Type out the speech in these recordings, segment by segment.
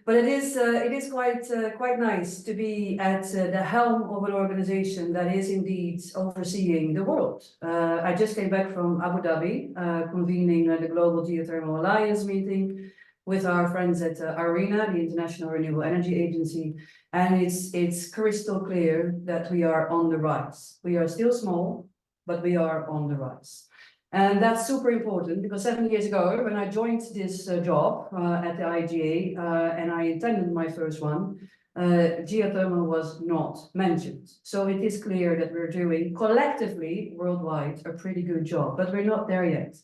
But it is quite nice to be at the helm of an organization that is indeed overseeing the world. I just came back from Abu Dhabi, convening the Global Geothermal Alliance meeting with our friends at IRENA, the International Renewable Energy Agency, and it's crystal clear that we are on the rise. We are still small, but we are on the rise. And that's super important because 7 years ago, when I joined this job at the IGA, and I attended my first one, geothermal was not mentioned. So it is clear that we're doing collectively worldwide a pretty good job, but we're not there yet.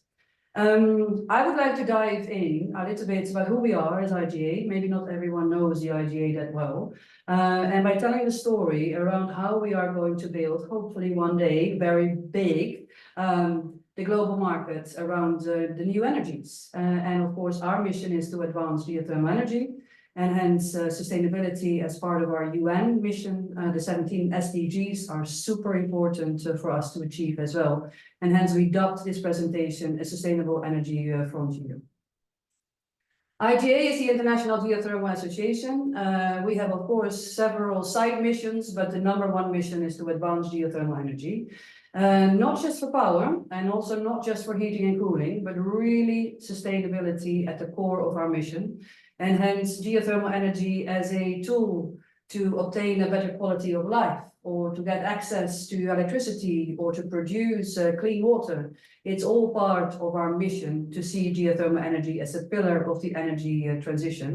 I would like to dive in a little bit about who we are as IGA. Maybe not everyone knows the IGA that well. And by telling the story around how we are going to build, hopefully one day, very big, the global market around the new energies. And of course, our mission is to advance geothermal energy and hence sustainability as part of our UN mission. The 17 SDGs are super important for us to achieve as well. And hence we dubbed this presentation a Sustainable Energy Frontier. IGA is the International Geothermal Association. We have, of course, several side missions, but the #1 mission is to advance geothermal energy. Not just for power and also not just for heating and cooling, but really sustainability at the core of our mission. And hence geothermal energy as a tool to obtain a better quality of life or to get access to electricity or to produce clean water. It's all part of our mission to see geothermal energy as a pillar of the energy transition.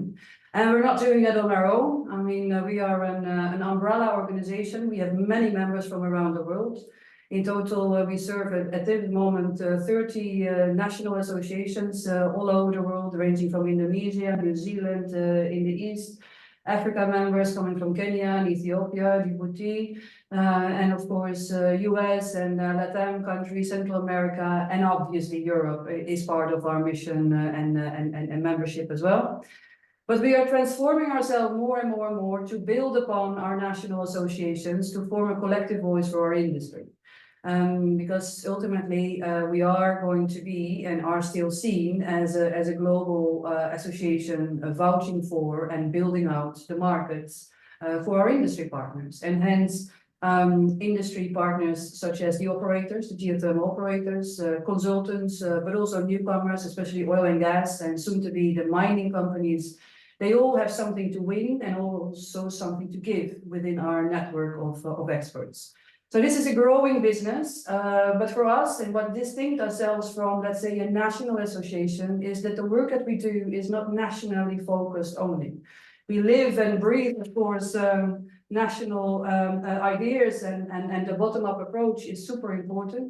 And we're not doing that on our own. I mean, we are an umbrella organization. We have many members from around the world. In total, we serve at this moment 30 national associations all over the world, ranging from Indonesia, New Zealand, in the east, Africa members coming from Kenya and Ethiopia, Djibouti, and of course US and Latin countries, Central America, and obviously Europe is part of our mission and membership as well. But we are transforming ourselves more and more and more to build upon our national associations to form a collective voice for our industry. Because ultimately we are going to be and are still seen as a global association vouching for and building out the markets for our industry partners. And hence industry partners such as the operators, the geothermal operators, consultants, but also newcomers, especially oil and gas, and soon to be the mining companies. They all have something to win and also something to give within our network of experts. So this is a growing business, but for us, and what distinct ourselves from, let's say, a national association, is that the work that we do is not nationally focused only. We live and breathe, of course, national ideas, and the bottom-up approach is super important.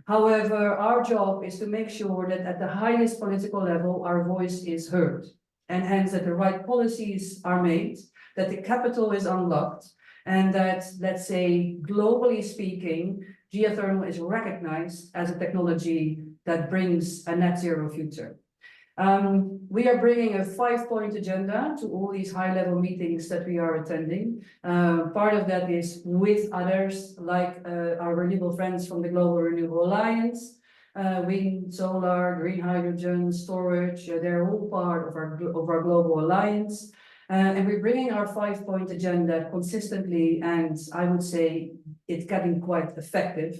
However, our job is to make sure that at the highest political level, our voice is heard, and hence that the right policies are made, that the capital is unlocked, and that, let's say, globally speaking, geothermal is recognized as a technology that brings a net zero future. We are bringing a 5-point agenda to all these high-level meetings that we are attending. Part of that is with others, like our renewable friends from the Global Renewable Alliance, wind, solar, green hydrogen, storage, they're all part of our global alliance. And we're bringing our 5-point agenda consistently, and I would say it's getting quite effective,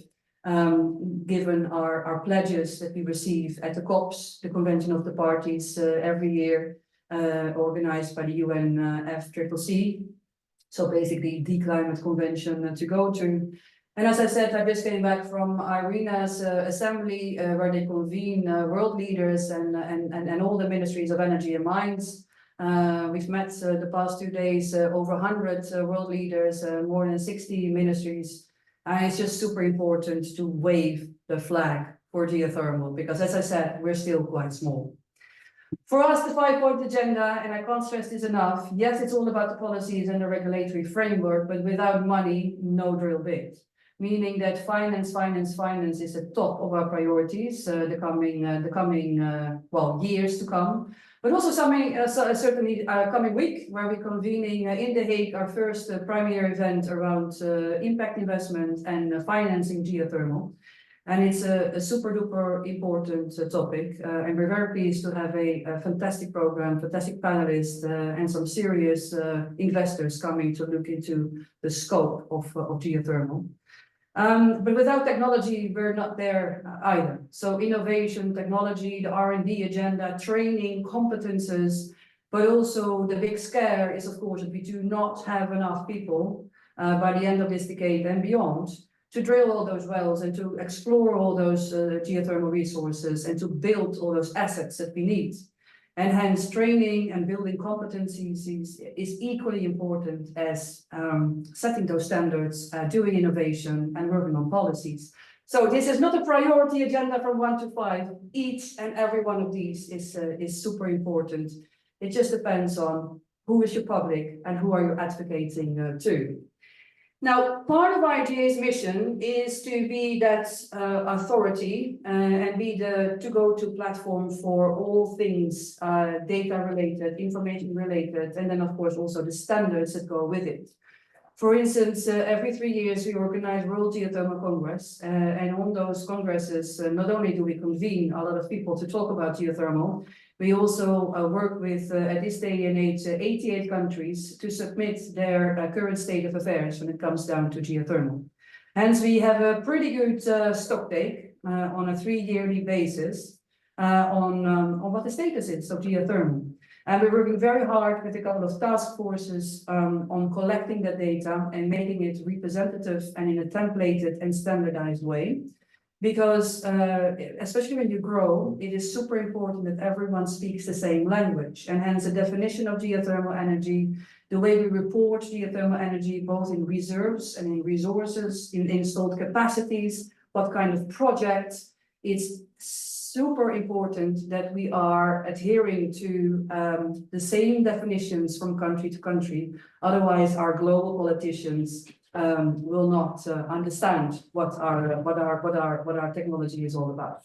given our pledges that we receive at the COPs, the Convention of the Parties, every year, organized by the UNFCCC. So basically the climate convention to go to. And as I said, I just came back from IRENA's assembly, where they convene world leaders and all the ministries of energy and mines. We've met the past 2 days over 100 world leaders, more than 60 ministries, and it's just super important to wave the flag for geothermal because, as I said, we're still quite small. For us, the 5-point agenda, and I can't stress this enough, yes, it's all about the policies and the regulatory framework, but without money, no drill bit. Meaning that finance is at top of our priorities the coming years to come. But also certainly coming week, where we're convening in The Hague our first primary event around impact investment and financing geothermal. And it's a super duper important topic. And we're very pleased to have a fantastic program, fantastic panelists, and some serious investors coming to look into the scope of geothermal. But without technology, we're not there either. So innovation, technology, the R&D agenda, training, competences, but also the big scare is, of course, that we do not have enough people by the end of this decade and beyond to drill all those wells and to explore all those geothermal resources and to build all those assets that we need. And hence training and building competencies is equally important as setting those standards, doing innovation and working on policies. So this is not a priority agenda from 1 to 5. Each and every one of these is super important. It just depends on who is your public and who are you advocating to. Now, part of IGA's mission is to be that authority and be the to-go-to platform for all things data-related, information-related, and then, of course, also the standards that go with it. For instance, every 3 years we organize World Geothermal Congress, and on those congresses, not only do we convene a lot of people to talk about geothermal, we also work with, at this day and age, 88 countries to submit their current state of affairs when it comes down to geothermal. Hence, we have a pretty good stock take on a 3-yearly basis on what the status is of geothermal. And we're working very hard with a couple of task forces on collecting the data and making it representative and in a templated and standardized way. Because especially when you grow, it is super important that everyone speaks the same language, and hence the definition of geothermal energy, the way we report geothermal energy, both in reserves and in resources, in installed capacities, what kind of projects. It's super important that we are adhering to the same definitions from country to country. Otherwise, our global politicians will not understand what our technology is all about.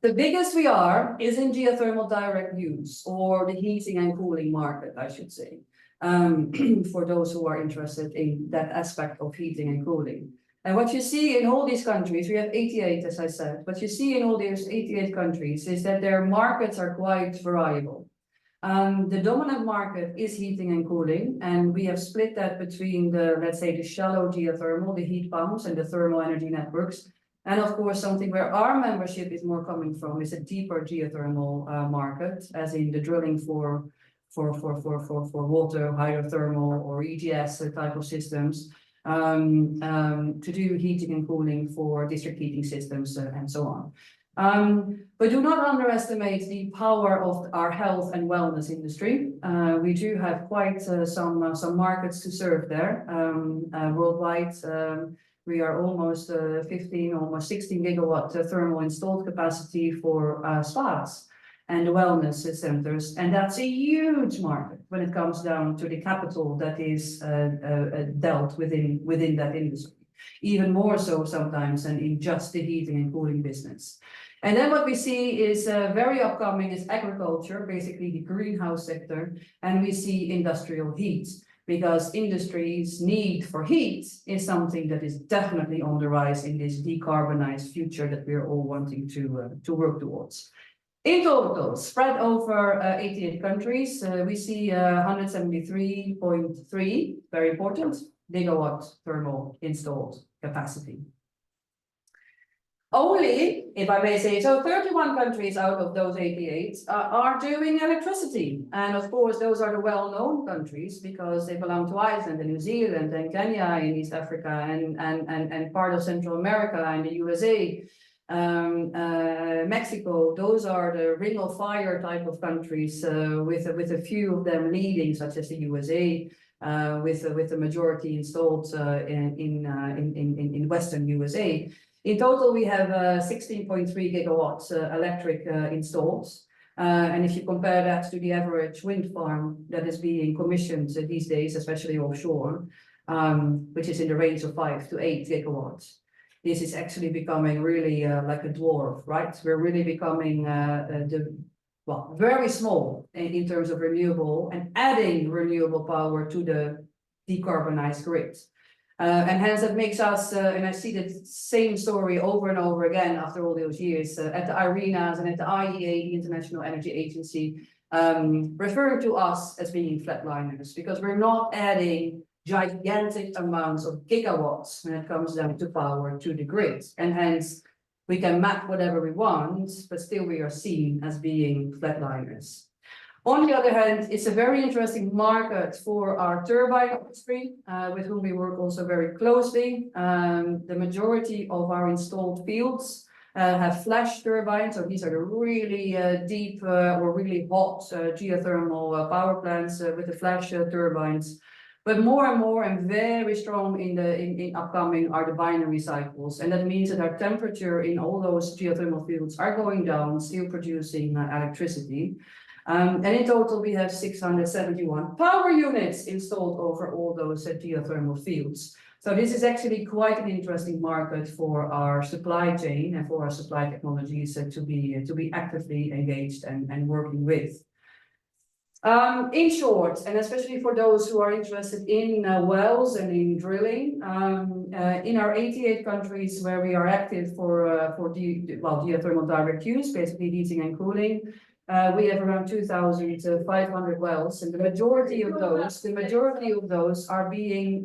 The biggest we are is in geothermal direct use, or the heating and cooling market, I should say, for those who are interested in that aspect of heating and cooling. And what you see in all these countries, we have 88, as I said, what you see in all these 88 countries is that their markets are quite variable. The dominant market is heating and cooling, and we have split that between the, let's say, the shallow geothermal, the heat pumps and the thermal energy networks. And of course, something where our membership is more coming from is a deeper geothermal market, as in the drilling for water, hydrothermal or EGS type of systems, to do heating and cooling for district heating systems and so on. But do not underestimate the power of our health and wellness industry. We do have quite some markets to serve there. Worldwide, we are almost 15, almost 16 gigawatt thermal installed capacity for spas and wellness centers. And that's a huge market when it comes down to the capital that is dealt within that industry. Even more so sometimes than in just the heating and cooling business. And then what we see is very upcoming is agriculture, basically the greenhouse sector, and we see industrial heat, because industry's need for heat is something that is definitely on the rise in this decarbonized future that we're all wanting to work towards. In total, spread over 88 countries, we see 173.3, very important, gigawatt thermal installed capacity. Only, if I may say so, 31 countries out of those 88 are doing electricity. And of course, those are the well-known countries because they belong to Iceland and New Zealand and Kenya in East Africa and part of Central America and the USA, Mexico. Those are the ring of fire type of countries with a few of them leading, such as the USA, with the majority installed in Western USA. In total, we have 16.3 gigawatts electric installed. And if you compare that to the average wind farm that is being commissioned these days, especially offshore, which is in the range of 5 to 8 gigawatts, this is actually becoming really like a dwarf, right? We're really becoming very small in terms of renewable and adding renewable power to the decarbonized grid. And hence that makes us, and I see the same story over and over again after all those years at the arenas and at the IEA, the International Energy Agency, referring to us as being flatliners, because we're not adding gigantic amounts of gigawatts when it comes down to power to the grid. And hence we can map whatever we want, but still we are seen as being flatliners. On the other hand, it's a very interesting market for our turbine industry, with whom we work also very closely. The majority of our installed fields have flash turbines, so these are the really deep or really hot geothermal power plants with the flash turbines. But more and more and very strong in upcoming are the binary cycles, and that means that our temperature in all those geothermal fields are going down, still producing electricity. And in total, we have 671 power units installed over all those geothermal fields. So this is actually quite an interesting market for our supply chain and for our supply technologies to be actively engaged and working with. In short, and especially for those who are interested in wells and in drilling, in our 88 countries where we are active for geothermal direct use, basically heating and cooling, we have around 2,500 wells, and the majority of those are being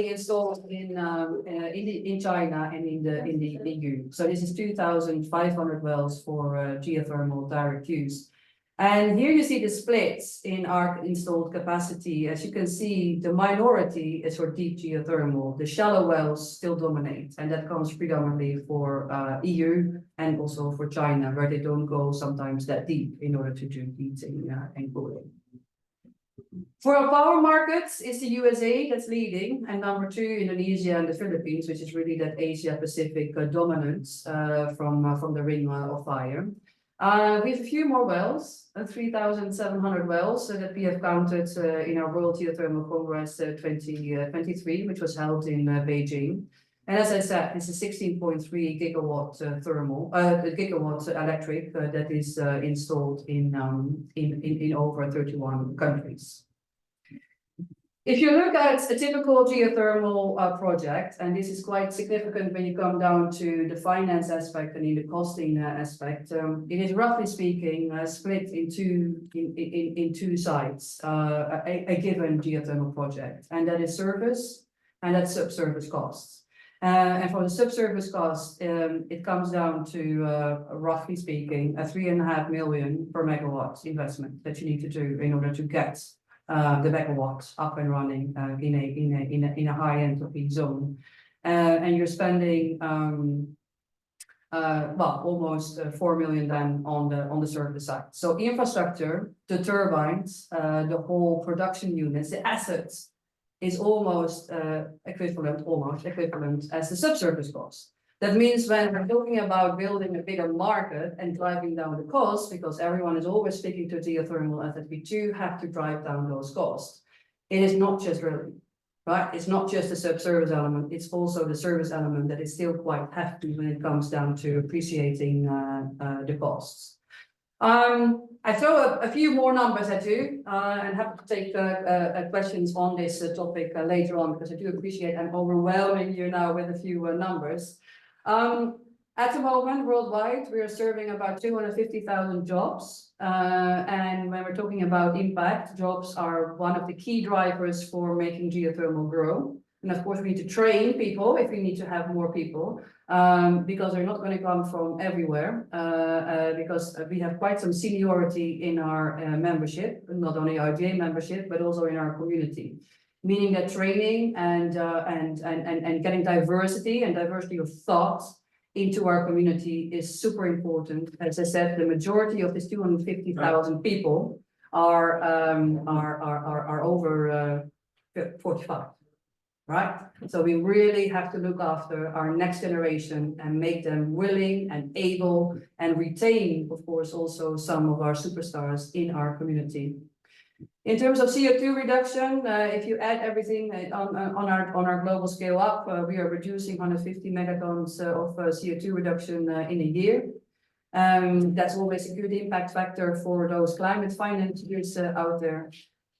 installed in China and in the EU. So this is 2,500 wells for geothermal direct use. And here you see the splits in our installed capacity. As you can see, the minority is for deep geothermal. The shallow wells still dominate, and that comes predominantly for EU and also for China, where they don't go sometimes that deep in order to do heating and cooling. For our power markets, it's the USA that's leading, and number two, Indonesia and the Philippines, which is really that Asia-Pacific dominance from the Ring of Fire. We have a few more wells, 3,700 wells that we have counted in our World Geothermal Congress 2023, which was held in Beijing. And as I said, this is 16.3 gigawatt gigawatt electric that is installed in over 31 countries. If you look at a typical geothermal project, and this is quite significant when you come down to the finance aspect and in the costing aspect, it is roughly speaking split in two sides, a given geothermal project, and that is service and that's subsurface costs. And for the subsurface cost, it comes down to roughly speaking a 3.5 million per megawatt investment that you need to do in order to get the megawatts up and running in a high entropy zone, and you're spending almost 4 million then on the service side. So infrastructure, the turbines, the whole production units, the assets is almost equivalent as the subsurface cost. That means when we're talking about building a bigger market and driving down the costs, because everyone is always speaking to geothermal as that we do have to drive down those costs. It is not just drilling, right? It's not just the subsurface element, it's also the service element that is still quite hefty when it comes down to appreciating the costs. I throw a few more numbers at you, and happy to take questions on this topic later on, because I do appreciate I'm overwhelming you now with a few numbers. At the moment, worldwide, we are serving about 250,000 jobs. And when we're talking about impact, jobs are one of the key drivers for making geothermal grow. And of course, we need to train people if we need to have more people, because they're not going to come from everywhere, because we have quite some seniority in our membership, not only our GA membership, but also in our community. Meaning that training and getting diversity of thought into our community is super important. As I said, the majority of these 250,000 people are over 45. Right? So we really have to look after our next generation and make them willing and able and retain, of course, also some of our superstars in our community. In terms of CO2 reduction, if you add everything on our global scale up, we are reducing 150 megatons of CO2 reduction in a year. That's always a good impact factor for those climate financiers out there.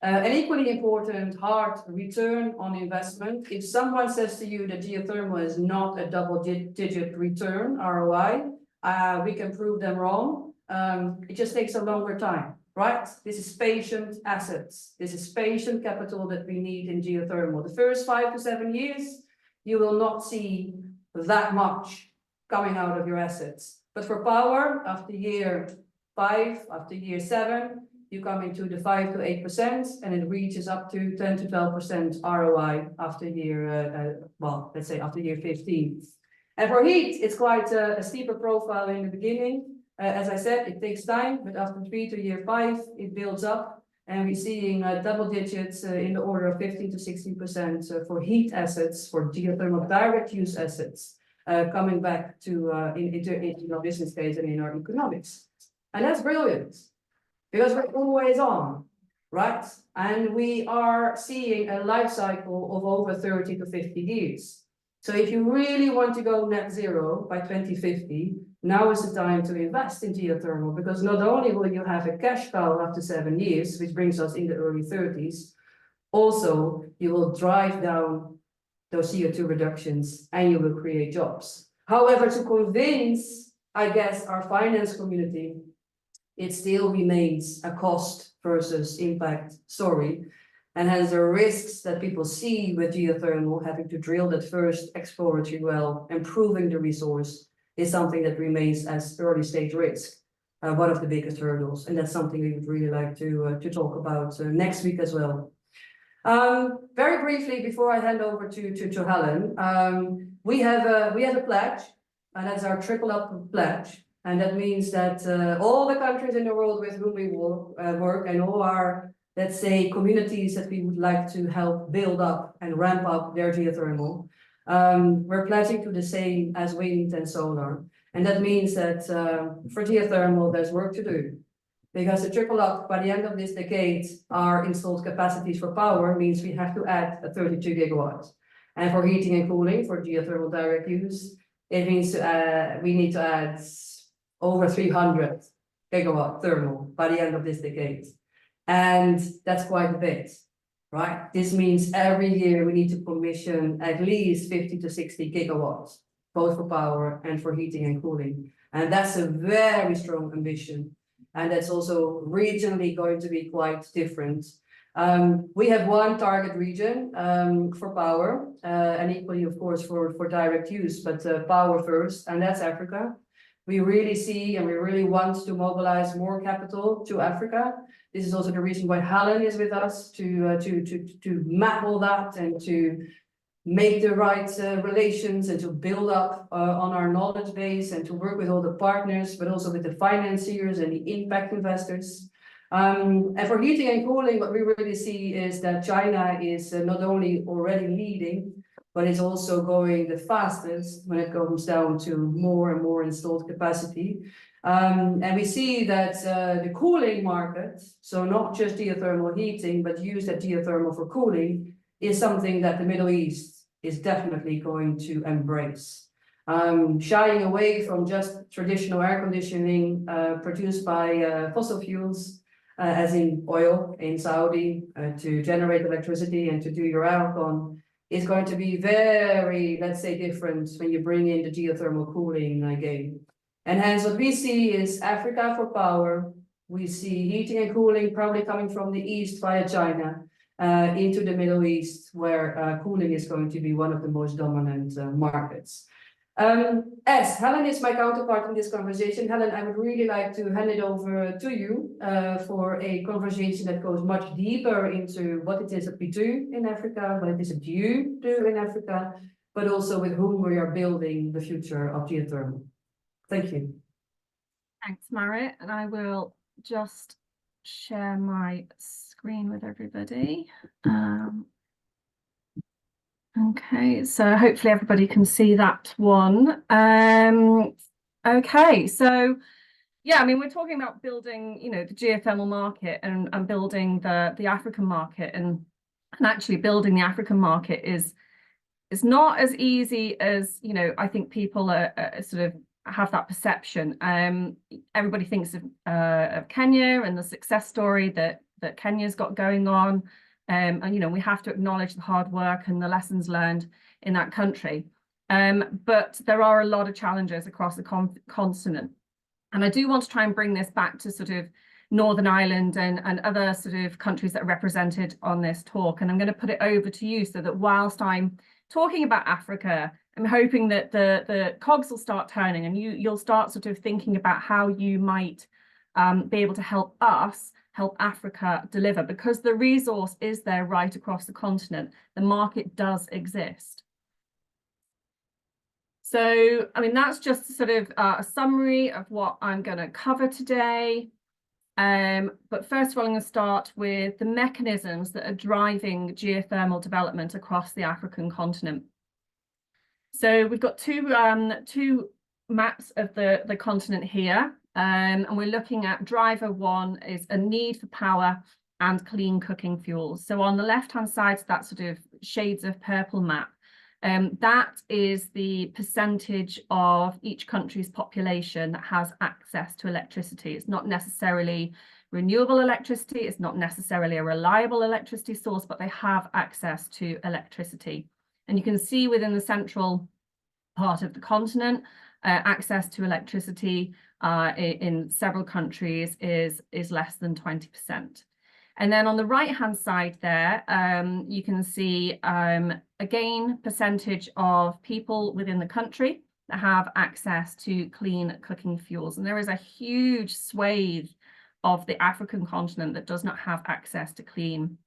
An equally important hard return on investment. If someone says to you that geothermal is not a double-digit return, ROI, we can prove them wrong. It just takes a longer time, right? This is patient assets. This is patient capital that we need in geothermal. The first 5 to 7 years, you will not see that much coming out of your assets. But for power, after year 5, after year 7, you come into the 5 to 8%, and it reaches up to 10 to 12% ROI after year, well, let's say after year 15. And for heat, it's quite a steeper profile in the beginning. As I said, it takes time, but after 3 to year 5, it builds up, and we're seeing double digits in the order of 15 to 16% for heat assets, for geothermal direct use assets, coming back to into our business case and in our economics. And that's brilliant, because we're always on, right? And we are seeing a life cycle of over 30 to 50 years. So if you really want to go net zero by 2050, now is the time to invest in geothermal, because not only will you have a cash cow after 7 years, which brings us in the early 30s, also you will drive down those CO2 reductions and you will create jobs. However, to convince, I guess, our finance community, it still remains a cost versus impact story. And hence the risks that people see with geothermal, having to drill that first exploratory well, improving the resource, is something that remains as early stage risk, one of the biggest hurdles. And that's something we would really like to talk about next week as well. Very briefly, before I hand over to Helen, we have a pledge, and that's our Triple Up pledge. And that means that all the countries in the world with whom we work and all our, let's say, communities that we would like to help build up and ramp up their geothermal, we're pledging to the same as wind and solar. And that means that for geothermal, there's work to do. Because the Triple Up, by the end of this decade, our installed capacities for power means we have to add a 32 gigawatts. And for heating and cooling, for geothermal direct use, it means we need to add over 300 gigawatt thermal by the end of this decade. And that's quite a bit, right? This means every year we need to commission at least 50 to 60 gigawatts, both for power and for heating and cooling. And that's a very strong ambition. And that's also regionally going to be quite different. We have one target region for power, and equally, of course, for direct use, but power first, and that's Africa. We really see and we really want to mobilize more capital to Africa. This is also the reason why Helen is with us to map all that and to make the right relations and to build up on our knowledge base and to work with all the partners, but also with the financiers and the impact investors. And for heating and cooling, what we really see is that China is not only already leading, but it's also going the fastest when it comes down to more and more installed capacity. And we see that the cooling market, so not just geothermal heating, but use that geothermal for cooling, is something that the Middle East is definitely going to embrace. Shying away from just traditional air conditioning produced by fossil fuels, as in oil in Saudi, to generate electricity and to do your aircon, is going to be very, let's say, different when you bring in the geothermal cooling game. And hence what we see is Africa for power. We see heating and cooling probably coming from the east via China into the Middle East, where cooling is going to be one of the most dominant markets. As Helen is my counterpart in this conversation, Helen, I would really like to hand it over to you for a conversation that goes much deeper into what it is that we do in Africa, what it is that you do in Africa, but also with whom we are building the future of geothermal. Thank you. Thanks, Marit. And I will just share my screen with everybody. Okay, so hopefully everybody can see that one. Okay, so yeah, I mean, we're talking about building, you know, the geothermal market and building the African market, and actually building the African market is not as easy as, you know, I think people are sort of have that perception. Everybody thinks of Kenya and the success story that Kenya's got going on. And, you know, we have to acknowledge the hard work and the lessons learned in that country. But there are a lot of challenges across the continent. And I do want to try and bring this back to sort of Northern Ireland and other sort of countries that are represented on this talk. And I'm going to put it over to you so that whilst I'm talking about Africa, I'm hoping that the cogs will start turning and you'll start sort of thinking about how you might be able to help us help Africa deliver, because the resource is there right across the continent. The market does exist. So, I mean, that's just sort of a summary of what I'm going to cover today. But first of all, I'm going to start with the mechanisms that are driving geothermal development across the African continent. So we've got two maps of the continent here, and we're looking at driver one is a need for power and clean cooking fuels. So on the left-hand side, that sort of shades of purple map. That is the percentage of each country's population that has access to electricity. It's not necessarily renewable electricity, it's not necessarily a reliable electricity source, but they have access to electricity. And you can see within the central part of the continent, access to electricity in several countries is less than 20%. And then on the right-hand side there, you can see, again, percentage of people within the country that have access to clean cooking fuels. And there is a huge swathe of the African continent that does not have access to clean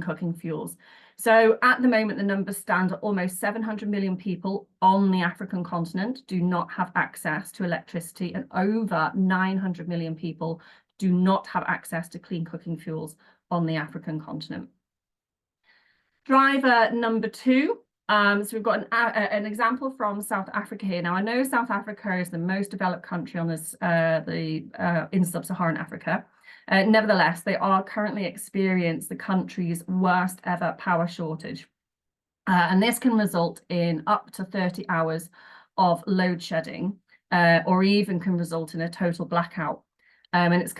cooking fuels. So at the moment, the numbers stand at almost 700 million people on the African continent do not have access to electricity, and over 900 million people do not have access to clean cooking fuels on the African continent. Driver number two. So we've got an example from South Africa here. Now, I know South Africa is the most developed country on this in sub-Saharan Africa. Nevertheless, they are currently experiencing the country's worst ever power shortage. And this can result in up to 30 hours of load shedding, or even can result in a total blackout. And it's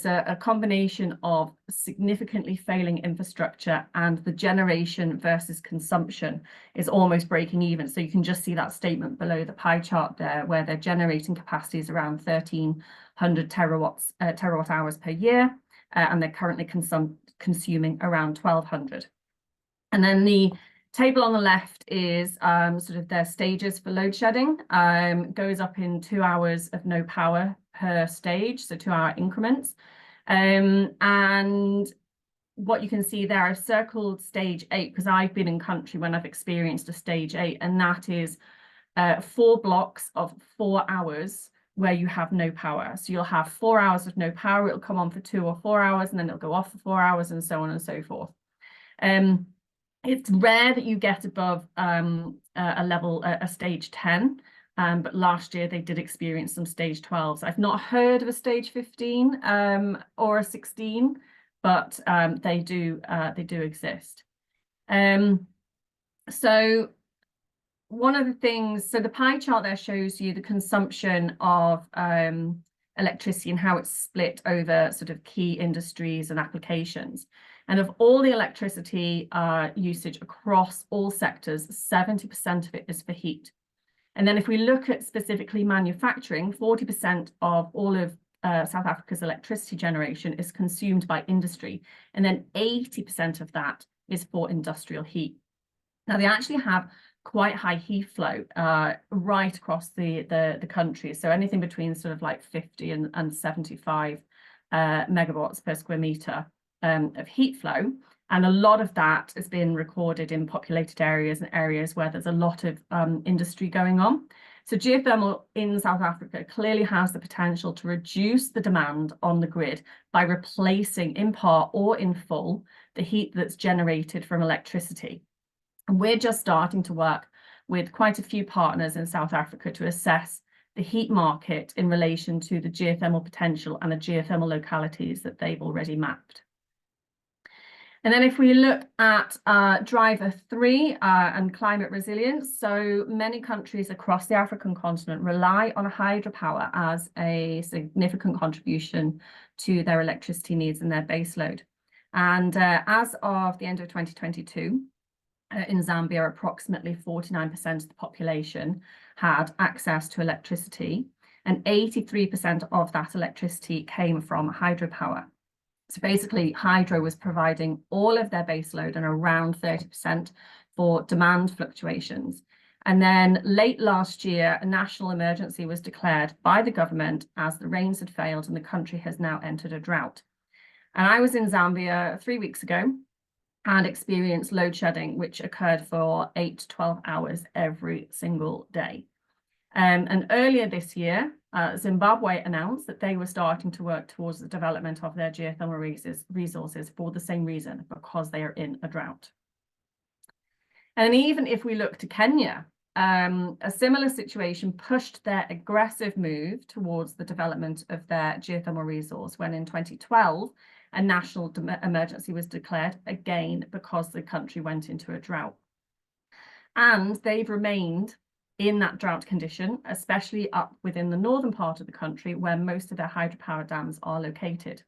a combination of significantly failing infrastructure, and the generation versus consumption is almost breaking even. So you can just see that statement below the pie chart there, where their generating capacity is around 1,300 terawatt hours per year, and they're currently consuming around 1,200. And then the table on the left is sort of their stages for load shedding. Goes up in 2 hours of no power per stage, so 2-hour increments. And what you can see there, I've circled stage 8 because I've been in country when I've experienced a stage 8, and that is 4 blocks of 4 hours where you have no power. So you'll have 4 hours of no power, it'll come on for 2 or 4 hours, and then it'll go off for 4 hours, and so on and so forth. It's rare that you get above a stage 10, but last year they did experience some stage 12s. I've not heard of a stage 15 or a 16, but they do exist. So one of the things, so the pie chart there shows you the consumption of electricity and how it's split over sort of key industries and applications. And of all the electricity usage across all sectors, 70% of it is for heat. And then if we look at specifically manufacturing, 40% of all of South Africa's electricity generation is consumed by industry. And then 80% of that is for industrial heat. Now, they actually have quite high heat flow right across the country. So anything between sort of like 50 and 75 megawatts per square meter of heat flow. And a lot of that has been recorded in populated areas and areas where there's a lot of industry going on. So geothermal in South Africa clearly has the potential to reduce the demand on the grid by replacing in part or in full the heat that's generated from electricity. And we're just starting to work with quite a few partners in South Africa to assess the heat market in relation to the geothermal potential and the geothermal localities that they've already mapped. And then if we look at driver 3 and climate resilience, so many countries across the African continent rely on hydropower as a significant contribution to their electricity needs and their baseload. And as of the end of 2022, in Zambia, approximately 49% of the population had access to electricity, and 83% of that electricity came from hydropower. So basically, hydro was providing all of their baseload and around 30% for demand fluctuations. And then late last year, a national emergency was declared by the government as the rains had failed and the country has now entered a drought. And I was in Zambia 3 weeks ago and experienced load shedding, which occurred for 8 to 12 hours every single day. And earlier this year, Zimbabwe announced that they were starting to work towards the development of their geothermal resources for the same reason, because they are in a drought. And even if we look to Kenya, a similar situation pushed their aggressive move towards the development of their geothermal resource when in 2012, a national emergency was declared again because the country went into a drought. And they've remained in that drought condition, especially up within the northern part of the country where most of their hydropower dams are located.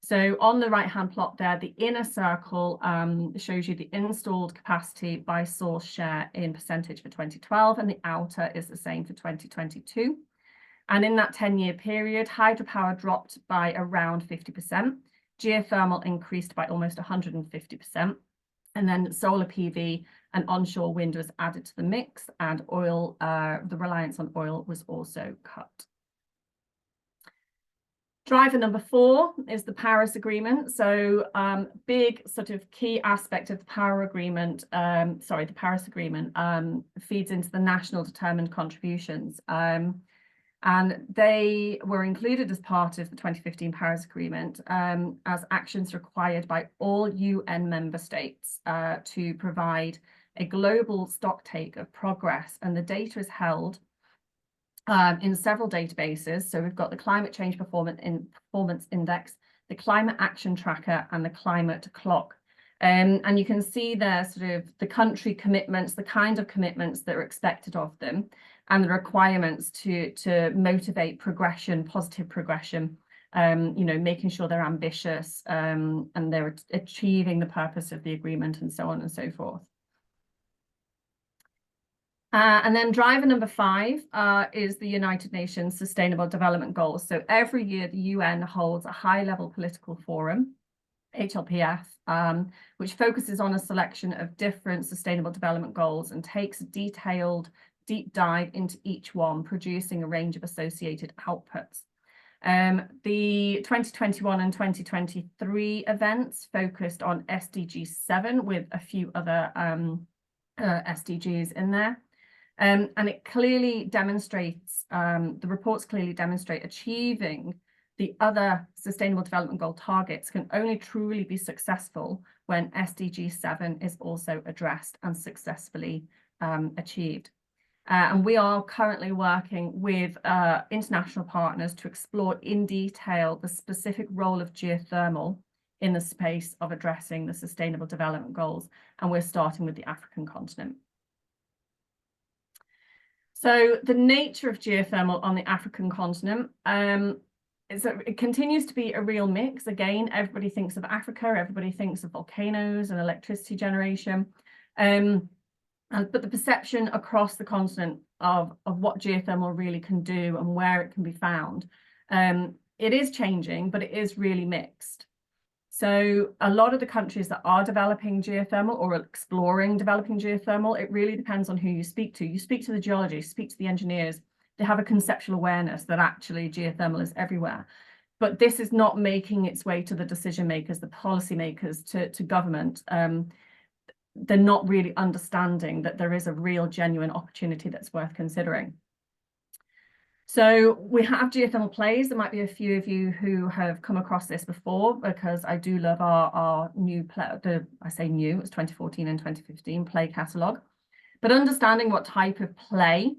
So on the right-hand plot there, the inner circle shows you the installed capacity by source share in percentage for 2012, and the outer is the same for 2022. And in that 10-year period, hydropower dropped by around 50%, geothermal increased by almost 150%, and then solar PV and onshore wind was added to the mix, and oil, the reliance on oil was also cut. Driver number 4 is the Paris Agreement. So big sort of key aspect of the Paris Agreement feeds into the national determined contributions. And they were included as part of the 2015 Paris Agreement as actions required by all UN member states to provide a global stocktake of progress. And the data is held in several databases. So we've got the Climate Change Performance Index, the Climate Action Tracker, and the Climate Clock. And you can see there sort of the country commitments, the kind of commitments that are expected of them, and the requirements to motivate progression, positive progression, you know, making sure they're ambitious and they're achieving the purpose of the agreement, and so on and so forth. And then driver number 5 is the United Nations Sustainable Development Goals. So every year the UN holds a high-level political forum, HLPF, which focuses on a selection of different sustainable development goals and takes a detailed deep dive into each one, producing a range of associated outputs. The 2021 and 2023 events focused on SDG 7 with a few other SDGs in there. And it clearly demonstrates, the reports clearly demonstrate achieving the other Sustainable Development Goal targets can only truly be successful when SDG 7 is also addressed and successfully achieved. And we are currently working with international partners to explore in detail the specific role of geothermal in the space of addressing the Sustainable Development Goals. And we're starting with the African continent. So the nature of geothermal on the African continent, it continues to be a real mix. Again, everybody thinks of Africa, everybody thinks of volcanoes and electricity generation. But the perception across the continent of what geothermal really can do and where it can be found, it is changing, but it is really mixed. So a lot of the countries that are developing geothermal or exploring developing geothermal, it really depends on who you speak to. You speak to the geologists, speak to the engineers, they have a conceptual awareness that actually geothermal is everywhere. But this is not making its way to the decision makers, the policy makers, to government. They're not really understanding that there is a real genuine opportunity that's worth considering. So we have geothermal plays. There might be a few of you who have come across this before, because I do love our new play, I say new, it's 2014 and 2015 play catalogue. But understanding what type of play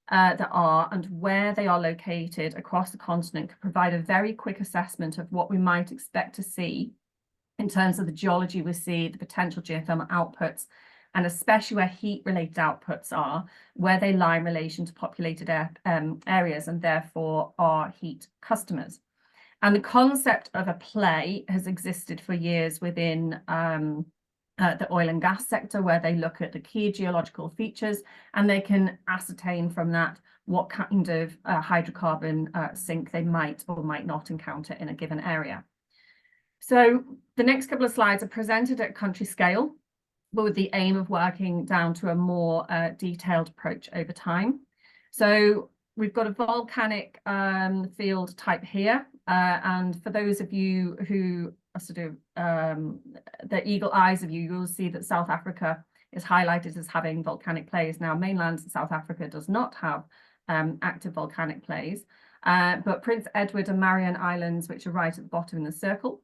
there are and where they are located across the continent can provide a very quick assessment of what we might expect to see in terms of the geology we see, the potential geothermal outputs, and especially where heat-related outputs are, where they lie in relation to populated areas and therefore are heat customers. And the concept of a play has existed for years within the oil and gas sector, where they look at the key geological features and they can ascertain from that what kind of hydrocarbon sink they might or might not encounter in a given area. So the next couple of slides are presented at country scale, but with the aim of working down to a more detailed approach over time. So we've got a volcanic field type here. And for those of you who are sort of the eagle eyes of you, you'll see that South Africa is highlighted as having volcanic plays. Now, mainland South Africa does not have active volcanic plays, but Prince Edward and Marion Islands, which are right at the bottom in the circle,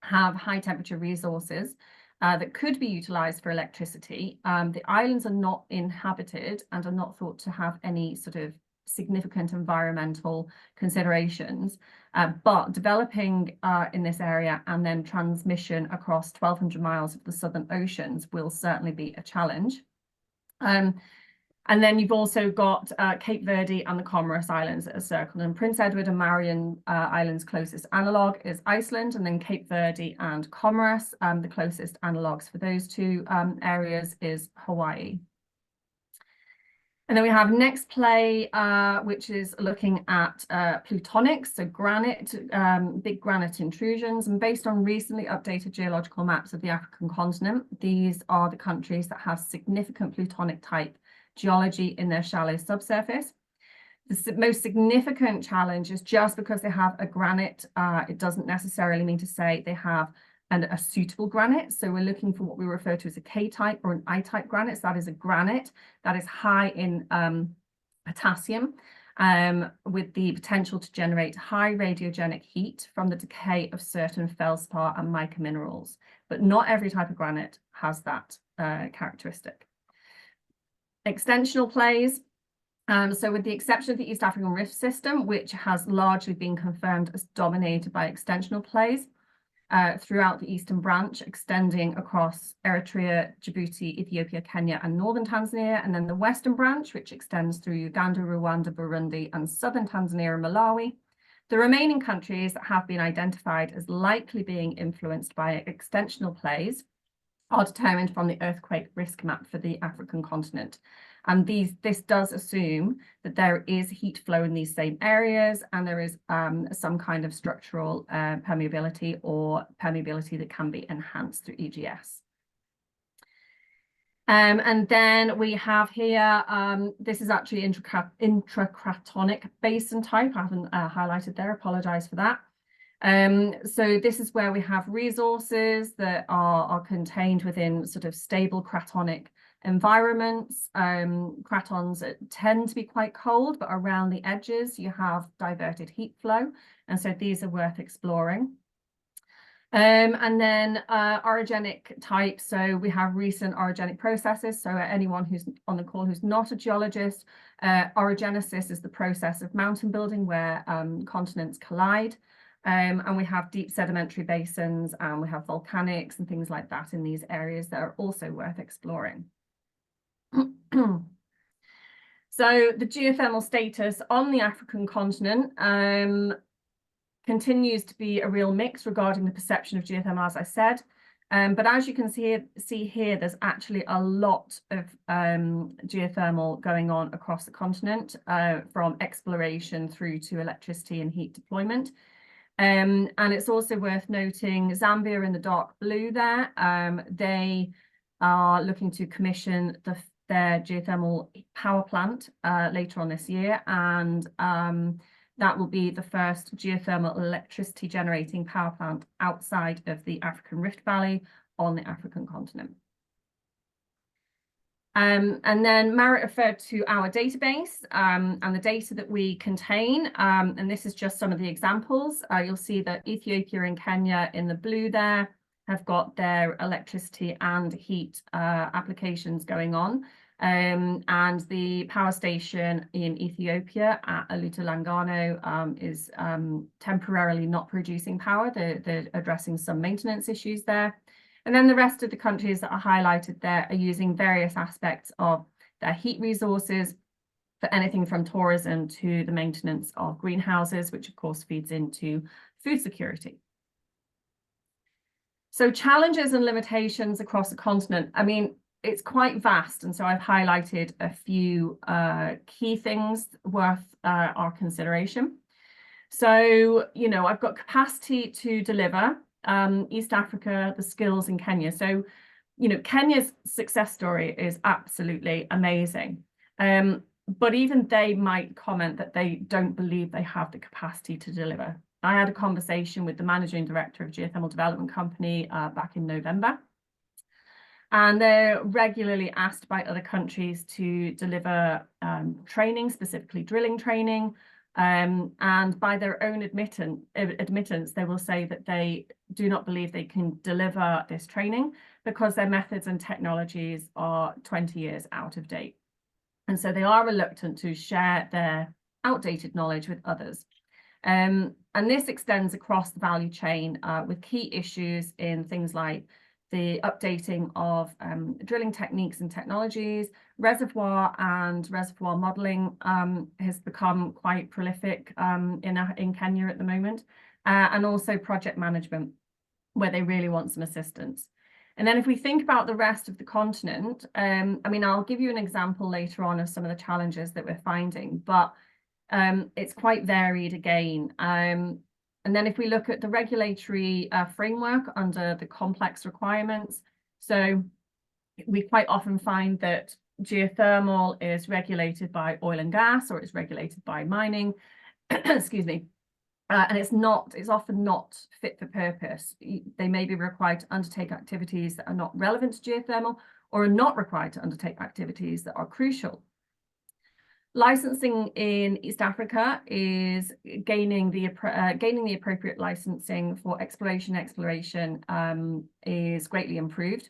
have high temperature resources that could be utilized for electricity. The islands are not inhabited and are not thought to have any sort of significant environmental considerations, but developing in this area and then transmission across 1,200 miles of the Southern Oceans will certainly be a challenge. And then you've also got Cape Verde and the Comoros Islands that are circled, and Prince Edward and Marion Islands' closest analogue is Iceland, and then Cape Verde and Comoros, the closest analogues for those two areas is Hawaii. And then we have next play, which is looking at plutonics, so granite, big granite intrusions. And based on recently updated geological maps of the African continent, these are the countries that have significant plutonic type geology in their shallow subsurface. The most significant challenge is just because they have a granite, it doesn't necessarily mean to say they have a suitable granite. So we're looking for what we refer to as a K-type or an I-type granite. So that is a granite that is high in potassium, with the potential to generate high radiogenic heat from the decay of certain feldspar and mica minerals. But not every type of granite has that characteristic. Extensional plays. So with the exception of the East African Rift System, which has largely been confirmed as dominated by extensional plays, throughout the Eastern Branch, extending across Eritrea, Djibouti, Ethiopia, Kenya, and northern Tanzania, and then the Western Branch, which extends through Uganda, Rwanda, Burundi, and southern Tanzania and Malawi. The remaining countries that have been identified as likely being influenced by extensional plays are determined from the earthquake risk map for the African continent. And this does assume that there is heat flow in these same areas, and there is some kind of structural permeability or permeability that can be enhanced through EGS. And then we have here, this is actually intracratonic basin type. I haven't highlighted there, apologize for that. So this is where we have resources that are contained within sort of stable cratonic environments. Cratons tend to be quite cold, but around the edges you have diverted heat flow, and so these are worth exploring. And then orogenic type, so we have recent orogenic processes. So anyone who's on the call who's not a geologist, orogenesis is the process of mountain building where continents collide. And we have deep sedimentary basins, and we have volcanics and things like that in these areas that are also worth exploring. So the geothermal status on the African continent continues to be a real mix regarding the perception of geothermal, as I said. But as you can see here, there's actually a lot of geothermal going on across the continent, from exploration through to electricity and heat deployment. And it's also worth noting Zambia in the dark blue there. They are looking to commission their geothermal power plant later on this year, and that will be the first geothermal electricity generating power plant outside of the African Rift Valley on the African continent. And then Marit referred to our database and the data that we contain, and this is just some of the examples. You'll see that Ethiopia and Kenya in the blue there have got their electricity and heat applications going on. And the power station in Ethiopia at Alutulangano is temporarily not producing power. They're addressing some maintenance issues there. And then the rest of the countries that are highlighted there are using various aspects of their heat resources for anything from tourism to the maintenance of greenhouses, which of course feeds into food security. So challenges and limitations across the continent. I mean, it's quite vast, and so I've highlighted a few key things worth our consideration. So, you know, I've got capacity to deliver, East Africa, the skills in Kenya. So, you know, Kenya's success story is absolutely amazing. But even they might comment that they don't believe they have the capacity to deliver. I had a conversation with the managing director of Geothermal Development Company back in November. And they're regularly asked by other countries to deliver training, specifically drilling training. And by their own admittance, they will say that they do not believe they can deliver this training because their methods and technologies are 20 years out of date. And so they are reluctant to share their outdated knowledge with others. And this extends across the value chain with key issues in things like the updating of drilling techniques and technologies. Reservoir and reservoir modeling has become quite prolific in Kenya at the moment, and also project management, where they really want some assistance. And then if we think about the rest of the continent, I mean, I'll give you an example later on of some of the challenges that we're finding, but it's quite varied again. And then if we look at the regulatory framework under the complex requirements, so we quite often find that geothermal is regulated by oil and gas, or it's regulated by mining, excuse me, and it's often not fit for purpose. They may be required to undertake activities that are not relevant to geothermal, or are not required to undertake activities that are crucial. Licensing in East Africa is gaining the appropriate licensing for exploration is greatly improved,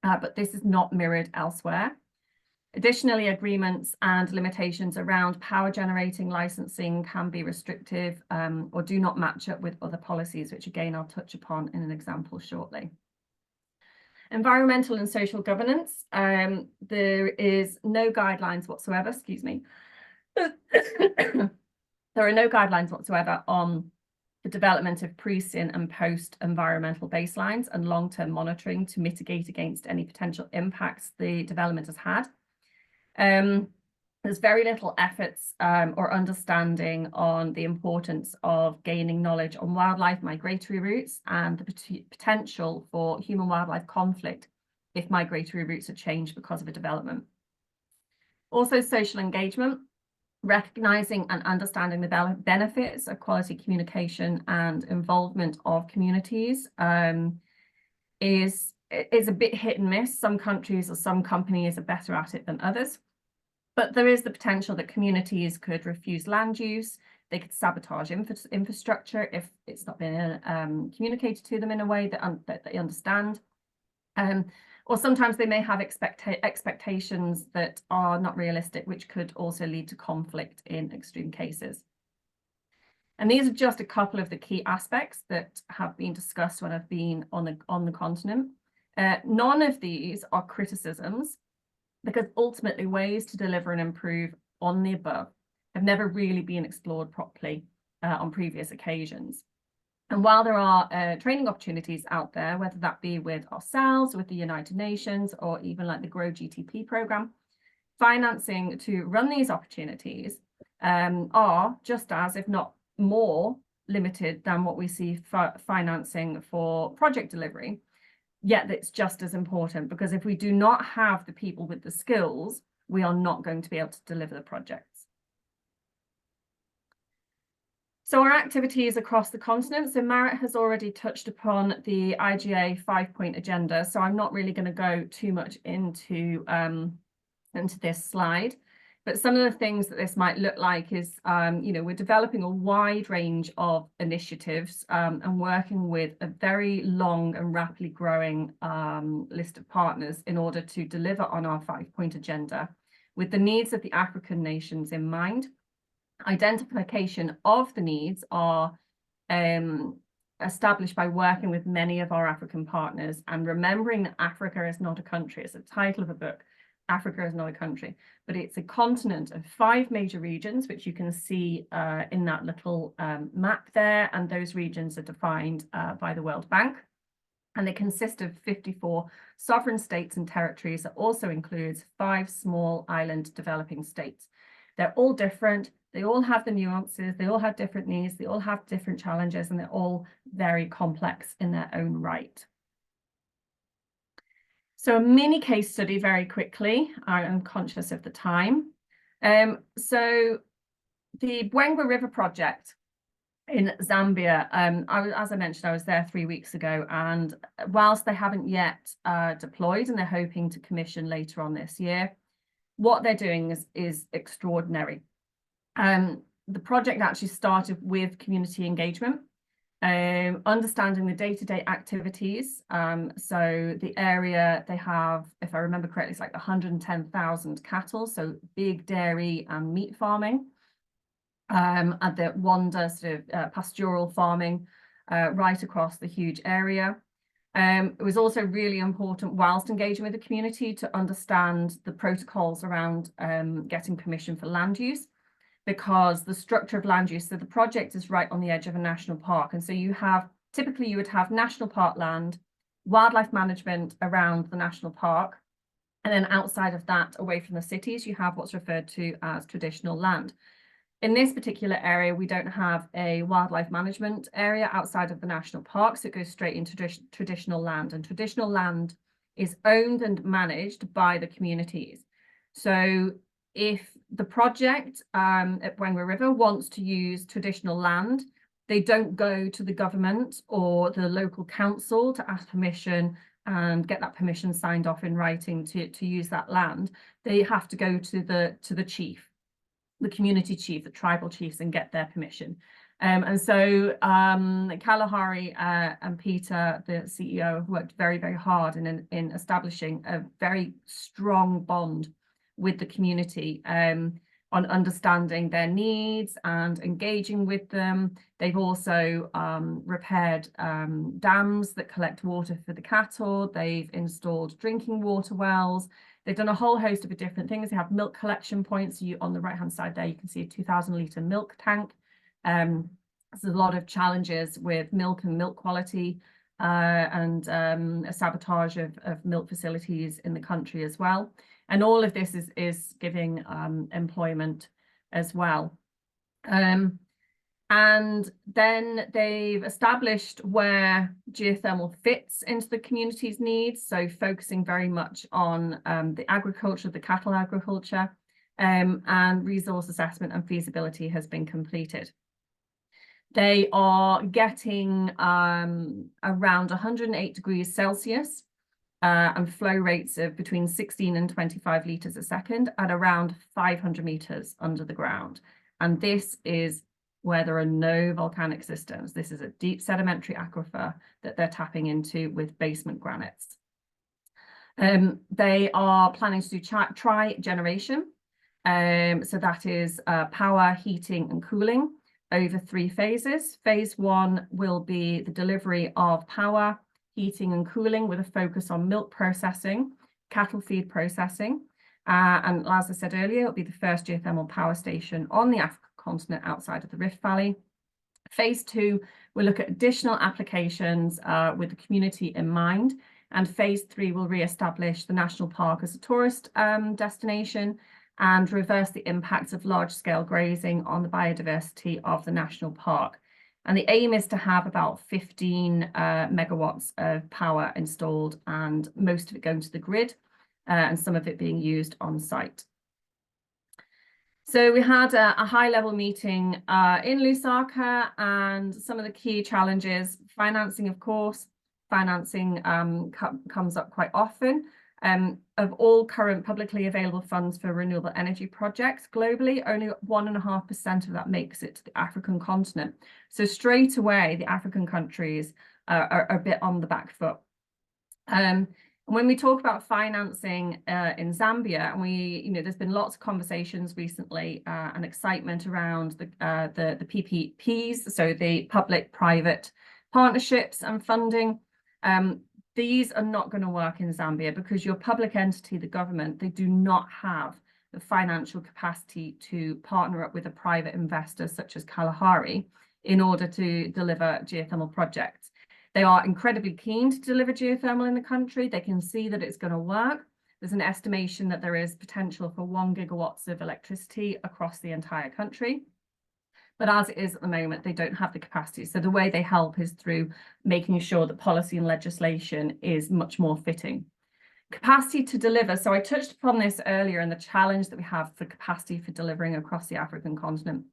but this is not mirrored elsewhere. Additionally, agreements and limitations around power generating licensing can be restrictive or do not match up with other policies, which again I'll touch upon in an example shortly. Environmental and social governance, there is no guidelines whatsoever, excuse me. There are no guidelines whatsoever on the development of pre-sin and post-environmental baselines and long-term monitoring to mitigate against any potential impacts the development has had. There's very little efforts or understanding on the importance of gaining knowledge on wildlife migratory routes and the potential for human-wildlife conflict if migratory routes are changed because of a development. Also, social engagement, recognizing and understanding the benefits of quality communication and involvement of communities is a bit hit and miss. Some countries or some companies are better at it than others. But there is the potential that communities could refuse land use, they could sabotage infrastructure if it's not been communicated to them in a way that they understand. Or sometimes they may have expectations that are not realistic, which could also lead to conflict in extreme cases. And these are just a couple of the key aspects that have been discussed when I've been on the continent. None of these are criticisms, because ultimately ways to deliver and improve on the above have never really been explored properly on previous occasions. And while there are training opportunities out there, whether that be with ourselves, with the United Nations, or even like the Grow GTP program, financing to run these opportunities are just as, if not more, limited than what we see for financing for project delivery. Yet it's just as important, because if we do not have the people with the skills, we are not going to be able to deliver the projects. So our activities across the continent, so Marit has already touched upon the IGA 5-point agenda, so I'm not really going to go too much into this slide. But some of the things that this might look like is, we're developing a wide range of initiatives and working with a very long and rapidly growing list of partners in order to deliver on our 5-point agenda with the needs of the African nations in mind. Identification of the needs are established by working with many of our African partners and remembering that Africa is not a country. It's the title of a book. Africa is not a country, but it's a continent of 5 major regions, which you can see in that little map there. And those regions are defined by the World Bank. And they consist of 54 sovereign states and territories that also includes 5 small island developing states. They're all different. They all have the nuances. They all have different needs. They all have different challenges, and they're all very complex in their own right. So a mini case study very quickly. I'm conscious of the time. So the Bwengwa River project in Zambia, as I mentioned, I was there 3 weeks ago, and whilst they haven't yet deployed and they're hoping to commission later on this year, what they're doing is extraordinary. The project actually started with community engagement. Understanding the day-to-day activities. So the area, they have, if I remember correctly, it's like 110,000 cattle, so big dairy and meat farming. And the Wanda sort of pastoral farming right across the huge area. It was also really important, whilst engaging with the community, to understand the protocols around getting permission for land use, because the structure of land use, so the project is right on the edge of a national park. And so you would have national park land, wildlife management around the national park. And then outside of that, away from the cities, you have what's referred to as traditional land. In this particular area, we don't have a wildlife management area outside of the national park, so it goes straight into traditional land. And traditional land is owned and managed by the communities. So if the project at Bwengwa River wants to use traditional land, they don't go to the government or the local council to ask permission and get that permission signed off in writing to use that land. They have to go to the chief, the community chief, the tribal chiefs, and get their permission. And so Kalahari and Peter, the CEO, have worked very, very hard in establishing a very strong bond with the community on understanding their needs and engaging with them. They've also repaired dams that collect water for the cattle. They've installed drinking water wells. They've done a whole host of different things. They have milk collection points. On the right-hand side there, you can see a 2,000-litre milk tank. There's a lot of challenges with milk and milk quality and a sabotage of milk facilities in the country as well. And all of this is giving employment as well. And then they've established where geothermal fits into the community's needs, so focusing very much on the agriculture, the cattle agriculture, and resource assessment and feasibility has been completed. They are getting around 108 degrees Celsius and flow rates of between 16 and 25 litres a second at around 500 metres under the ground. And this is where there are no volcanic systems. This is a deep sedimentary aquifer that they're tapping into with basement granites. They are planning to do tri-generation. So that is power, heating and cooling over 3 phases. Phase 1 will be the delivery of power, heating and cooling with a focus on milk processing, cattle feed processing. And as I said earlier, it'll be the first geothermal power station on the African continent outside of the Rift Valley. Phase 2 will look at additional applications with the community in mind. And phase 3 will re-establish the national park as a tourist destination and reverse the impacts of large-scale grazing on the biodiversity of the national park. And the aim is to have about 15 megawatts of power installed, and most of it going to the grid and some of it being used on site. So we had a high-level meeting in Lusaka, and some of the key challenges, financing, of course. Financing comes up quite often. of all current publicly available funds for renewable energy projects globally, only 1.5% of that makes it to the African continent. So straight away, the African countries are a bit on the back foot. When we talk about financing in Zambia, and there's been lots of conversations recently and excitement around the PPPs, so the public-private partnerships and funding. These are not going to work in Zambia because your public entity, the government, they do not have the financial capacity to partner up with a private investor such as Kalahari in order to deliver geothermal projects. They are incredibly keen to deliver geothermal in the country. They can see that it's going to work. There's an estimation that there is potential for 1 gigawatts of electricity across the entire country. But as it is at the moment, they don't have the capacity. So the way they help is through making sure that policy and legislation is much more fitting. Capacity to deliver. So I touched upon this earlier, and the challenge that we have for capacity for delivering across the African continent.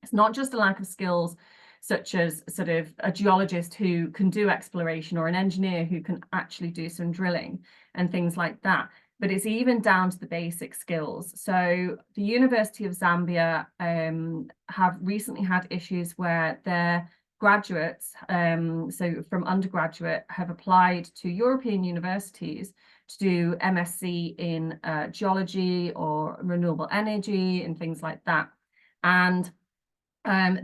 It's not just a lack of skills, such as sort of a geologist who can do exploration or an engineer who can actually do some drilling and things like that. But it's even down to the basic skills. So the University of Zambia have recently had issues where their graduates, so from undergraduate, have applied to European universities to do MSc in geology or renewable energy and things like that. And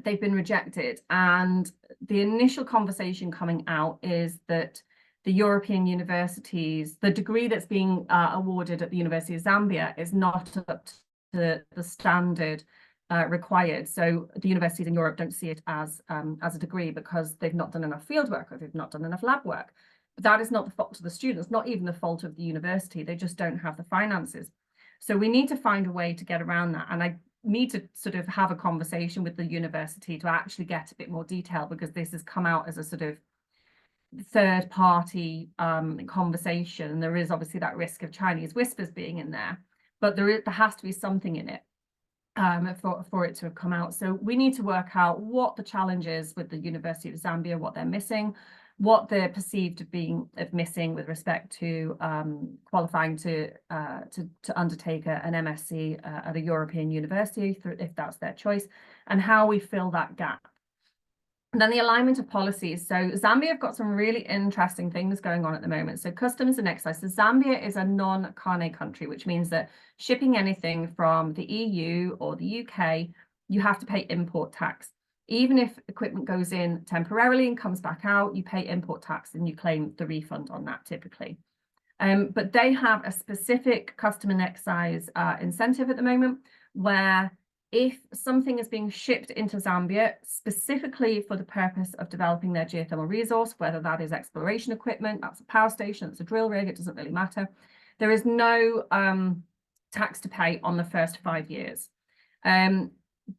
they've been rejected. And the initial conversation coming out is that the European universities, the degree that's being awarded at the University of Zambia is not up to the standard required. So the universities in Europe don't see it as a degree because they've not done enough field work or they've not done enough lab work. But that is not the fault of the students, not even the fault of the university. They just don't have the finances. So we need to find a way to get around that. And I need to sort of have a conversation with the university to actually get a bit more detail, because this has come out as a sort of third party conversation. And there is obviously that risk of Chinese whispers being in there, but there has to be something in it for it to have come out. So we need to work out what the challenge is with the University of Zambia, what they're missing, what they're perceived of missing with respect to qualifying to undertake an MSc at a European university, if that's their choice, and how we fill that gap. And then the alignment of policies. So Zambia have got some really interesting things going on at the moment. So customs and excise. So Zambia is a non-carne country, which means that shipping anything from the EU or the UK, you have to pay import tax. Even if equipment goes in temporarily and comes back out, you pay import tax and you claim the refund on that typically. But they have a specific custom and excise incentive at the moment, where if something is being shipped into Zambia specifically for the purpose of developing their geothermal resource, whether that is exploration equipment, that's a power station, that's a drill rig, it doesn't really matter, there is no tax to pay on the first 5 years.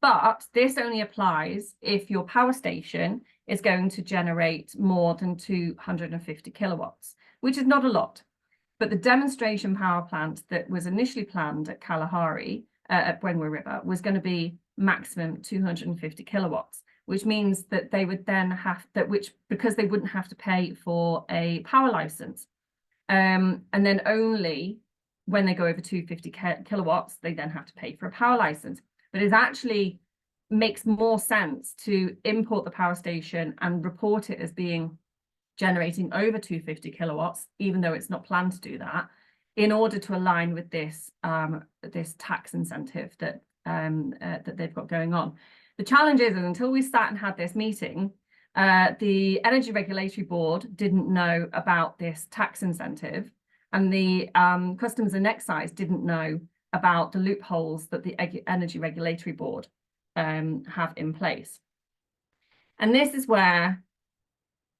But this only applies if your power station is going to generate more than 250 kilowatts, which is not a lot. But the demonstration power plant that was initially planned at Kalahari, at Bwenwe River, was going to be maximum 250 kilowatts, which means that they would then have because they wouldn't have to pay for a power license. And then only when they go over 250 kilowatts, they then have to pay for a power license. But it actually makes more sense to import the power station and report it as being generating over 250 kilowatts, even though it's not planned to do that, in order to align with this this tax incentive that that they've got going on. The challenge is, until we sat and had this meeting, the Energy Regulatory Board didn't know about this tax incentive, and the Customs and Excise didn't know about the loopholes that the Energy Regulatory Board have in place. And this is where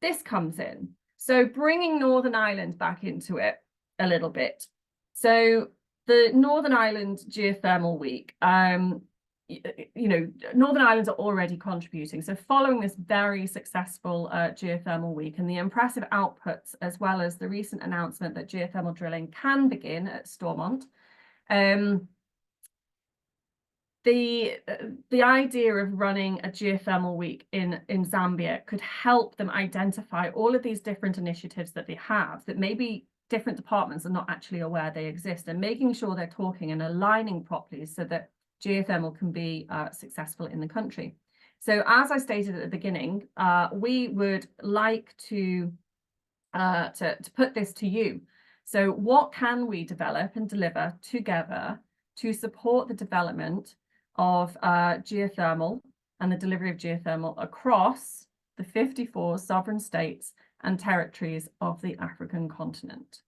this comes in. So bringing Northern Ireland back into it a little bit. So the Northern Ireland Geothermal Week, Northern Ireland are already contributing. So following this very successful Geothermal Week and the impressive outputs, as well as the recent announcement that geothermal drilling can begin at Stormont, the idea of running a geothermal week in Zambia could help them identify all of these different initiatives that they have that maybe different departments are not actually aware they exist, and making sure they're talking and aligning properly so that geothermal can be successful in the country. So as I stated at the beginning, we would like to put this to you. So what can we develop and deliver together to support the development of geothermal and the delivery of geothermal across the 54 sovereign states and territories of the African continent?